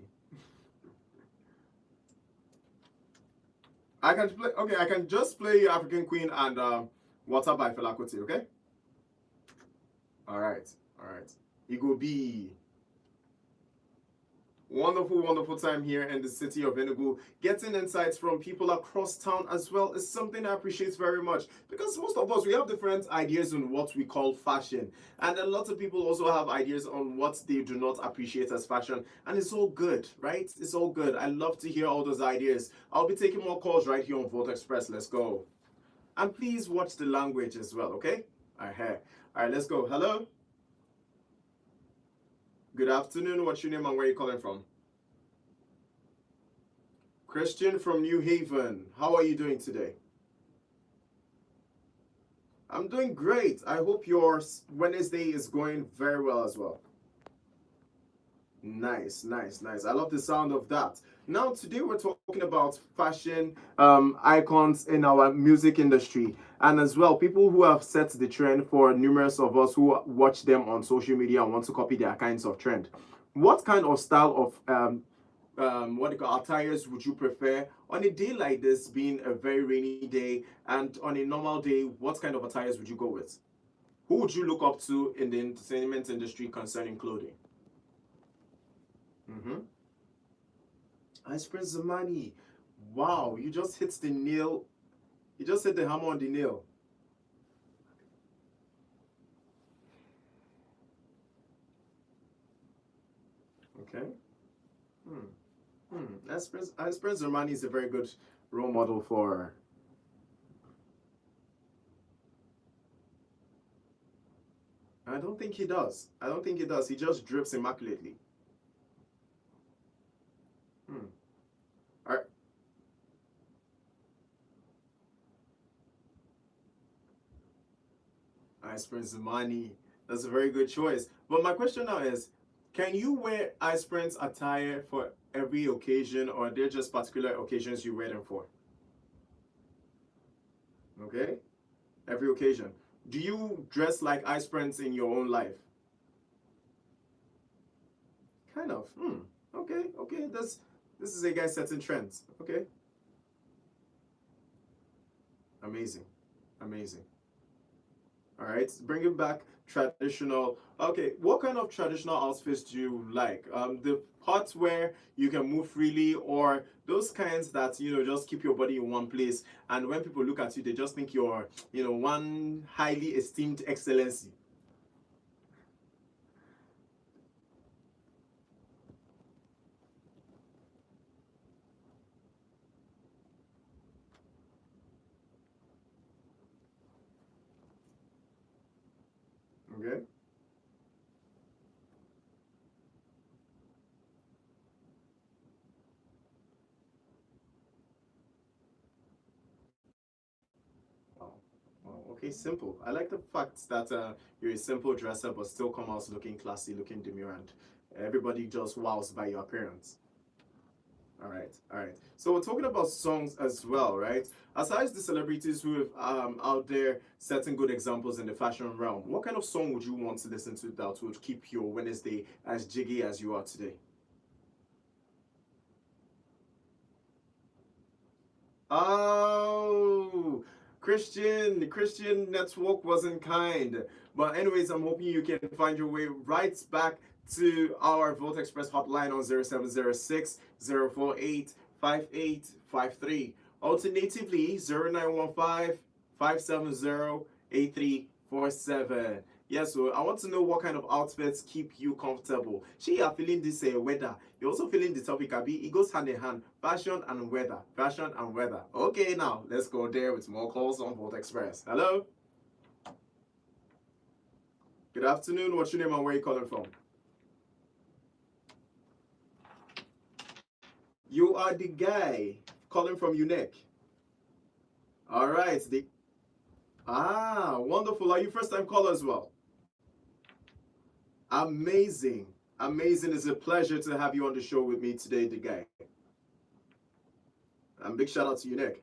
I can just play you African Queen and Water by Fela Kuti, okay? All right. You go be. Wonderful time here in the city of Enugu. Getting insights from people across town as well is something I appreciate very much, because most of us, we have different ideas on what we call fashion, and a lot of people also have ideas on what they do not appreciate as fashion, and it's all good, right? It's all good. I love to hear all those ideas. I'll be taking more calls right here on Volt Express. Let's go. And please watch the language as well, okay? All right, let's go. Hello? Good afternoon. What's your name and where are you calling from? Christian from New Haven. How are you doing today? I'm doing great. I hope your Wednesday is going very well as well. Nice. I love the sound of that. Now, today we're talking about fashion icons in our music industry, and as well people who have set the trend for numerous of us who watch them on social media and want to copy their kinds of trend. What kind of style of attires would you prefer on a day like this, being a very rainy day, and on a normal day, what kind of attires would you go with? Who would you look up to in the entertainment industry concerning clothing? Ice Prince Zamani. Wow, you just hit the nail. You just hit the hammer on the nail. Okay. Ice Prince Zamani is a very good role model for. I don't think he does. He just drips immaculately. All right. Ice Prince Zamani. That's a very good choice. But my question now is, can you wear Ice Prince attire for every occasion, or are there just particular occasions you wear them for? Okay? Every occasion. Do you dress like Ice Prince in your own life? Kind of. Okay. This is a guy setting trends. Okay. Amazing. All right, bringing back traditional. Okay, what kind of traditional outfits do you like? The parts where you can move freely, or those kinds that just keep your body in one place, and when people look at you, they just think you're one highly esteemed excellency. Okay. Wow. Okay, simple. I like the fact that you're a simple dresser but still come out looking classy, looking demure, and everybody just wows by your appearance. All right. So we're talking about songs as well, right? Aside the celebrities who have out there setting good examples in the fashion realm, what kind of song would you want to listen to that would keep your Wednesday as jiggy as you are today? Oh, Christian network wasn't kind. But anyways, I'm hoping you can find your way right back to our Volt Express hotline on 0706 048 5853. Alternatively, 0915 570-8347. Yes, so I want to know what kind of outfits keep you comfortable. She are feeling this weather. You're also feeling the topic, Abi. It goes hand in hand. Fashion and weather. Fashion and weather. Okay, now let's go there with more calls on Volt Express. Hello. Good afternoon. What's your name and where are you calling from? You are the guy calling from Unique. All right. Wonderful. Are you first time caller as well? Amazing. Amazing. It's a pleasure to have you on the show with me today, the guy. And big shout out to Unique.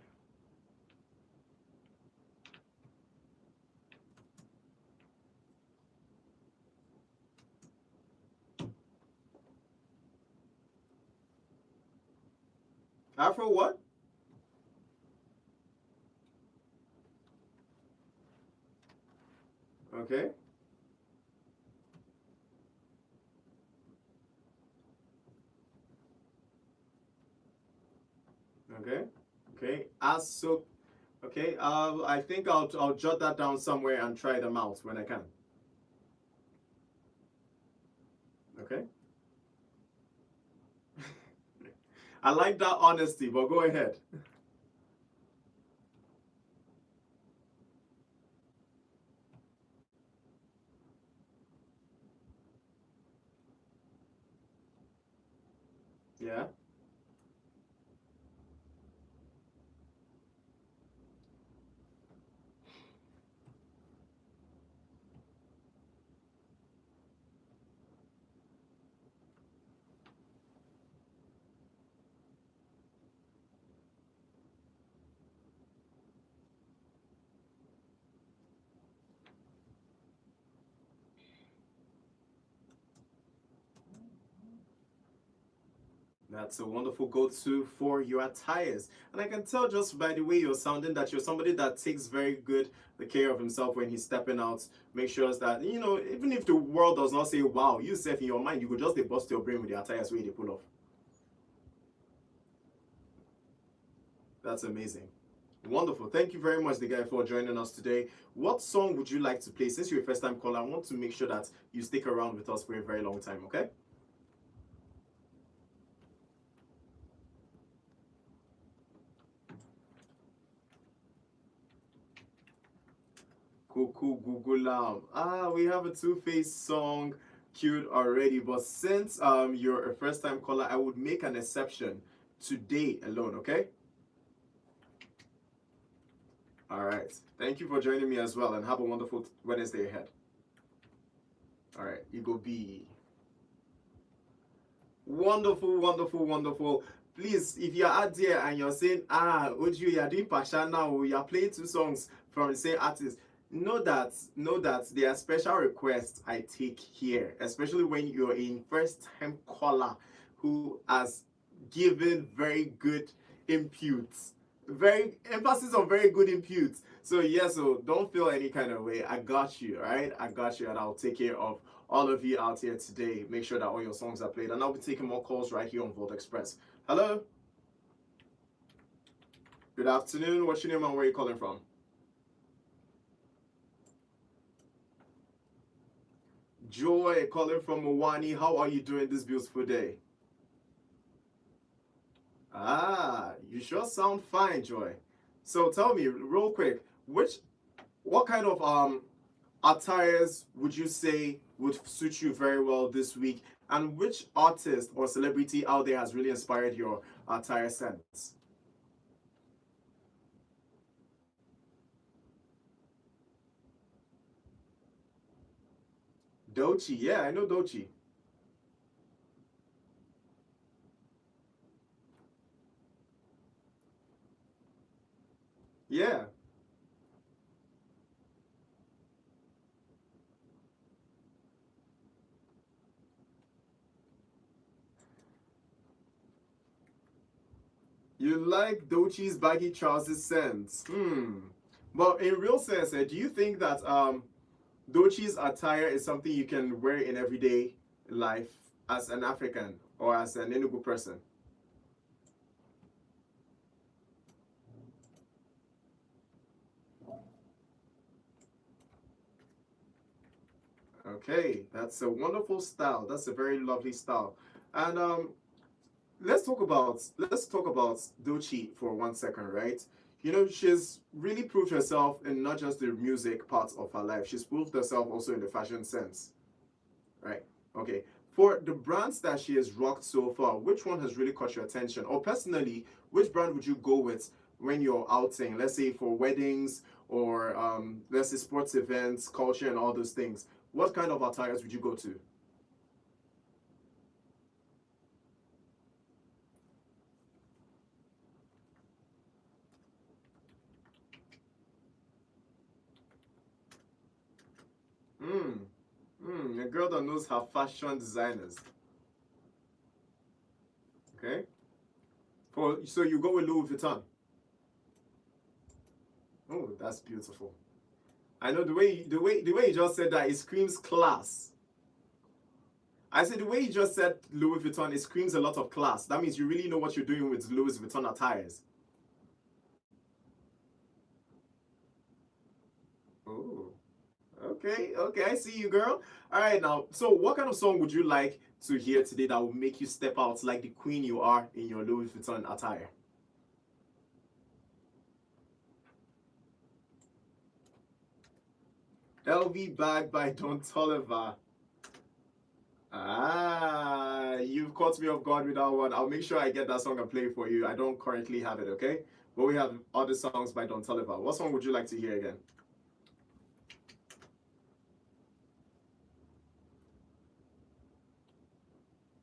Afro what? Okay. Okay. Okay. So okay. I think I'll jot that down somewhere and try them out when I can. Okay. I like that honesty, but go ahead. Yeah. That's a wonderful go-to for your attires. And I can tell just by the way you're sounding that you're somebody that takes very good care of himself when he's stepping out. Make sure that, even if the world does not say, wow, you self in your mind, you could just bust your brain with the attires where they pull off. That's amazing. Wonderful. Thank you very much, the guy, for joining us today. What song would you like to play? Since you're a first-time caller, I want to make sure that you stick around with us for a very long time, okay? Cool, Google. We have a Two-Face song queued already, but since you're a first-time caller, I would make an exception today alone, okay? All right. Thank you for joining me as well, and have a wonderful Wednesday ahead. All right, you go B. Wonderful, wonderful, wonderful. Please, if you're out there and you're saying, Oju, you're doing Pasha now, you're playing two songs from the same artist, know that there are special requests I take here, especially when you're in first-time caller who has given very good inputs. Very emphasis on very good inputs. So yes, so don't feel any kind of way. I got you, all right? I got you, and I'll take care of all of you out here today. Make sure that all your songs are played, and I'll be taking more calls right here on Volt Express. Hello. Good afternoon. What's your name and where are you calling from? Joy calling from Mwani. How are you doing this beautiful day? You sure sound fine, Joy. So tell me real quick, what kind of attires would you say would suit you very well this week, and which artist or celebrity out there has really inspired your attire sense? Doechii, yeah, I know Doechii. Yeah. You like Doechii's baggy trousers sense. But in real sense, do you think that Doechii's attire is something you can wear in everyday life as an African or as an Enugu person? Okay, that's a wonderful style. That's a very lovely style. And let's talk about Doechii for 1 second, right? You know, she's really proved herself in not just the music part of her life. She's proved herself also in the fashion sense, right? Okay. For the brands that she has rocked so far, which one has really caught your attention? Or personally, which brand would you go with when you're outing? Let's say for weddings or let's say sports events, culture, and all those things. What kind of attires would you go to? Hmm. A girl that knows her fashion designers. Okay. So you go with Louis Vuitton. Oh, that's beautiful. I know the way you just said that it screams class. I said the way you just said Louis Vuitton, it screams a lot of class. That means you really know what you're doing with Louis Vuitton attires. Oh, okay, okay, I see you, girl. All right, now, so what kind of song would you like to hear today that will make you step out like the queen you are in your Louis Vuitton attire? LV Bag by Don Toliver. Ah, you've caught me off guard with that one. I'll make sure I get that song and play it for you. I don't currently have it, okay? But we have other songs by Don Toliver. What song would you like to hear again?